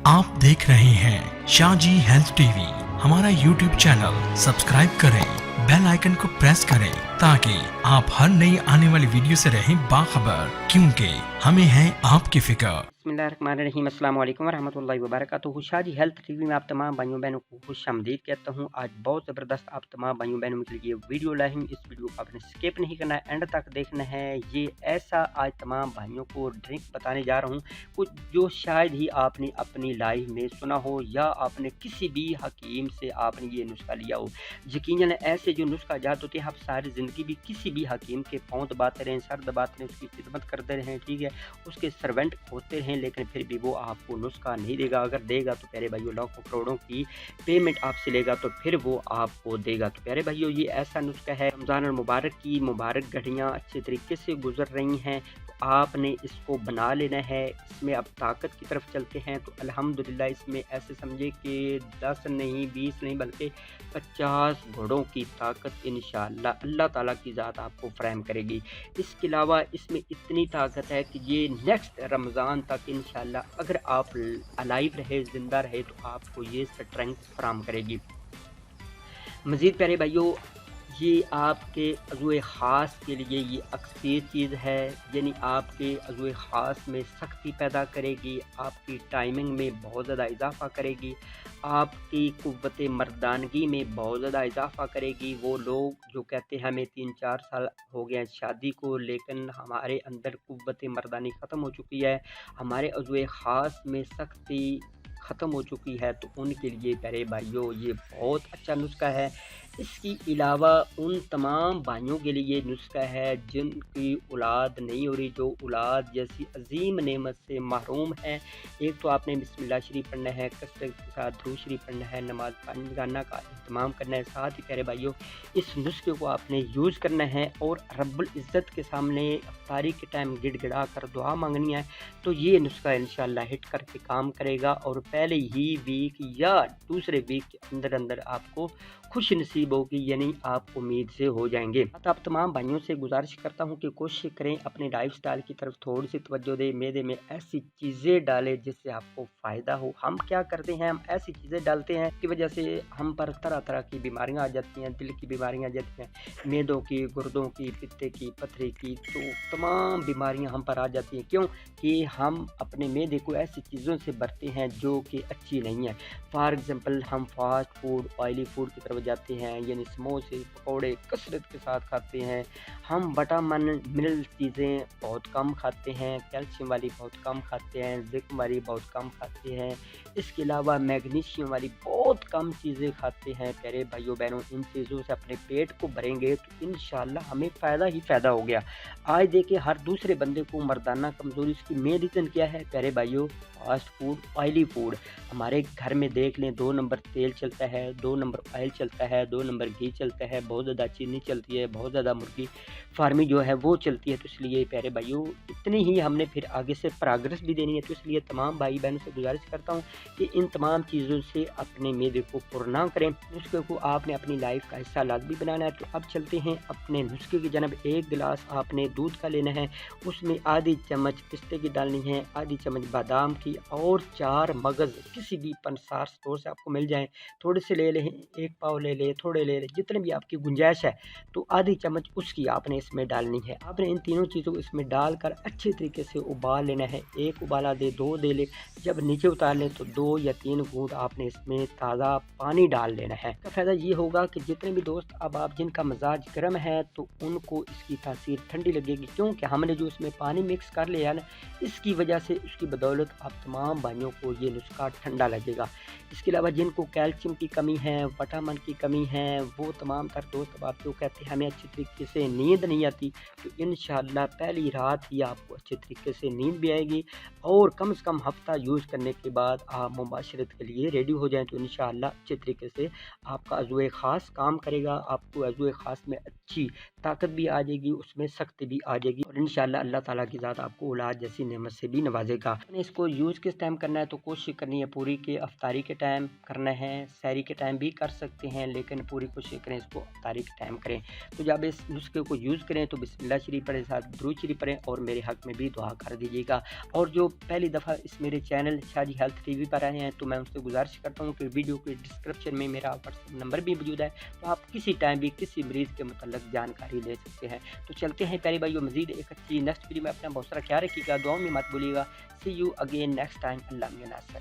आप देख रहे हैं शाहजी हेल्थ टीवी। हमारा यूट्यूब चैनल सब्सक्राइब करें, बेल आइकन को प्रेस करें ताकि आप हर नई आने वाली वीडियो से रहें बाखबर, क्योंकि हमें है आपकी फिक्र। बिस्मिल्लाहिर्रहमानिर्रहीम, अस्सलाम वालेकुम रहमतुल्लाहि व बरकातुहू। शाहजी हेल्थ टीवी में आप तमाम भाइयों बहनों को खुश आमदीद कहता हूँ। आज बहुत ज़बरदस्त आप तमाम भाइयों बहनों के लिए वीडियो लाए हैं। इस वीडियो को आपने स्किप नहीं करना है, एंड तक देखना है। ये ऐसा आज तमाम भाइयों को ड्रिंक बताने जा रहा हूँ, कुछ जो शायद ही आपने अपनी लाइफ में सुना हो या आपने किसी भी हकीम से आपने ये नुस्खा लिया हो। यकीनन ऐसे जो नुस्खा जात होते हैं, आप सारी ज़िंदगी भी किसी भी हकीम के पाँव दबाते रहें, सर दबाते रहें, उसकी खिदमत करते रहें, ठीक है, उसके सर्वेंट होते रहें, लेकिन फिर भी वो आपको नुस्खा नहीं देगा। अगर देगा तो प्यारे भाइयों लाखों करोड़ों की पेमेंट आपसे लेगा, तो फिर वो आपको देगा। तो प्यारे भाइयों, ये ऐसा नुस्खा है, रमज़ान मुबारक की मुबारक घड़ियाँ अच्छे तरीके से गुजर रही हैं, तो आपने इसको बना लेना है। इसमें अब ताकत की तरफ चलते हैं तो अल्हम्दुलिल्लाह इसमें ऐसे समझे कि 10 नहीं 20 नहीं बल्कि 50 घोड़ों की ताकत इंशाअल्लाह अल्लाह ताला की ज़ात आपको फराहम करेगी। इसके अलावा इसमें इतनी ताकत है कि ये नेक्स्ट रमज़ान तक इंशाअल्लाह अगर आप अलाइव रहे, ज़िंदा रहे, तो आपको ये स्ट्रेंथ फराहम करेगी। मज़ीद प्यारे भाइयों, ये आपके अज़ुए ख़ास के लिए ये अक्सर चीज़ है, यानी आपके अज़ुए ख़ास में सख्ती पैदा करेगी, आपकी टाइमिंग में बहुत ज़्यादा इजाफ़ा करेगी, आपकी क़ुव्वत मर्दानगी में बहुत ज़्यादा इजाफ़ा करेगी। वो लोग जो कहते हैं हमें 3-4 साल हो गए हैं शादी को, लेकिन हमारे अंदर क़ुव्वत मर्दानी ख़त्म हो चुकी है, हमारे अज़ुए ख़ास में सख्ती ख़त्म हो चुकी है, तो उनके लिए प्यारे भाइयों ये बहुत अच्छा नुस्खा है। इसके अलावा उन तमाम भाइयों के लिए ये नुस्खा है जिनकी औलाद नहीं हो रही, जो औलाद जैसी अजीम नेमत से महरूम है। एक तो आपने बिस्मिल्लाह शरीफ पढ़ना है, कसरत के साथ दुरूद शरीफ पढ़ना है, नमाज पानी का इंतमाम करना है। साथ ही प्यारे भाइयों, इस नुस्खे को आपने यूज़ करना है और रब्बुल इज़्ज़त के सामने इफ्तारी के टाइम गिड़गिड़ा कर दुआ मांगनी है, तो ये नुस्खा इंशाअल्लाह हिट करके काम करेगा और पहले ही वीक या दूसरे वीक के अंदर अंदर आपको खुश नसीब होगी, यानी आप उम्मीद से हो जाएंगे। तो आप तमाम भाइयों से गुजारिश करता हूं कि कोशिश करें अपने लाइफस्टाइल की तरफ थोड़ी सी तवज्जो दें, मैदे में ऐसी चीज़ें डालें जिससे आपको फ़ायदा हो। हम क्या करते हैं, हम ऐसी चीज़ें डालते हैं की वजह से हम पर तरह तरह की बीमारियाँ आ जाती हैं, दिल की बीमारियाँ आ जाती हैं, मैदों की, गुर्दों की, पित्ते की, पथरी की, तो तमाम बीमारियाँ हम पर आ जाती हैं। क्यों कि हम अपने मैदे को ऐसी चीज़ों से भरते हैं जो कि अच्छी नहीं है। फॉर एग्ज़ाम्पल हम फास्ट फूड, ऑयली फूड की तरफ जाते हैं, यानी समोसे पकौड़े कसरत के साथ खाते हैं। हम विटामिन मिनरल चीज़ें बहुत कम खाते हैं, कैल्शियम वाली बहुत कम खाते हैं, जिंक वाली बहुत कम खाते हैं। इसके अलावा मैग्नीशियम वाली बहुत कम चीज़ें खाते हैं। प्यारे भाइयों बहनों, इन चीज़ों से अपने पेट को भरेंगे तो इंशाअल्लाह हमें फ़ायदा ही फ़ायदा हो गया। आज देखिए हर दूसरे बंदे को मर्दाना कमज़ोरी, इसकी मेन रीज़न क्या है प्यारे भाइयों? Fast food, oily food. हमारे घर में देख लें 2 नंबर तेल चलता है, 2 नंबर ऑयल चलता है, 2 नंबर घी चलता है, बहुत ज़्यादा चीनी चलती है, बहुत ज़्यादा मुर्गी फार्मिंग जो है वो चलती है। तो इसलिए प्यारे भाइयों इतनी ही हमने फिर आगे से प्रोग्रेस भी देनी है, तो इसलिए तमाम भाई बहनों से गुजारिश करता हूँ कि इन तमाम चीज़ों से अपने मैदे को पुर ना करें। नुस्खे को आपने अपनी लाइफ का हिस्सा लाजमी बनाना है। तो अब चलते हैं अपने नुस्खे की जानब। 1 गिलास आपने दूध का लेना है, उसमें आधी चम्मच पिस्ते की डालनी है, आधी चम्मच बादाम की और 4 मगज़ किसी भी पंसार स्टोर से आपको मिल जाएँ, थोड़े से ले लें, 1 पाव ले लें, थोड़े ले लें, जितने भी आपकी गुंजाइश है, तो आधी चम्मच उसकी आपने इसमें डालनी है। आपने इन तीनों चीज़ों को इसमें डालकर अच्छे तरीके से उबाल लेना है। 1 उबाला दे, 2 दे ले, जब नीचे उतार लें तो 2 या 3 घूंट आपने इसमें ताज़ा पानी डाल लेना है। इसका फ़ायदा ये होगा कि जितने भी दोस्त अब आप जिनका मिजाज गर्म है तो उनको इसकी तासीर ठंडी लगेगी, क्योंकि हमने जो इसमें पानी मिक्स कर लिया ना, इसकी वजह से उसकी बदौलत आप तमाम भाइयों को ये नुस्खा ठंडा लगेगा। इसके अलावा जिनको कैल्शियम की कमी है, विटामिन की कमी है, वो तमाम तर दोस्त अब आप जो कहते हैं हमें अच्छी तरीके से नींद नहीं आती, तो इंशाअल्लाह पहली रात ही आपको अच्छे तरीके से नींद भी आएगी और कम से कम हफ्ता यूज़ करने के बाद आप मुबाशरत के लिए रेडी हो जाएँ, तो इंशाअल्लाह अच्छे तरीके से आपका अज़ुए ख़ास काम करेगा। आपको अज़ुए ख़ास में अच्छी ताकत भी आ जाएगी, उसमें सख्ती भी आ जाएगी और इंशाअल्लाह अल्लाह ताला की ज़ात आपको औलाद जैसी नेमत से भी नवाजेगा। आपने इसको यूज़ किस टाइम करना है, तो कोशिश करनी है पूरी के अफ्तारी के टाइम करना है, सहरी के टाइम भी कर सकते हैं, लेकिन पूरी कोशिश करें इसको अफ्तारी के टाइम करें। तो जब इस नुस्खे को यूज़ کریں تو بسم اللہ شریف پڑھیں، ساتھ درود شریف پڑھیں اور میرے حق میں بھی دعا کر دیجیے گا۔ اور جو پہلی دفعہ اس میرے چینل شاہ جی ہیلتھ ٹی وی پر آئے ہیں تو میں ان سے گزارش کرتا ہوں کہ ویڈیو کے ڈسکرپشن میں میرا واٹس ایپ نمبر بھی موجود ہے، تو آپ کسی ٹائم بھی کسی مریض کے متعلق جانکاری لے سکتے ہیں۔ تو چلتے ہیں پیارے بھائیو مزید ایک اچھی نیکسٹ ویڈیو میں، اپنا بہت سارا خیال رکھیے گا، دعاؤں میں مت بھولیے گا۔ See you again next time, اللہ ناصر۔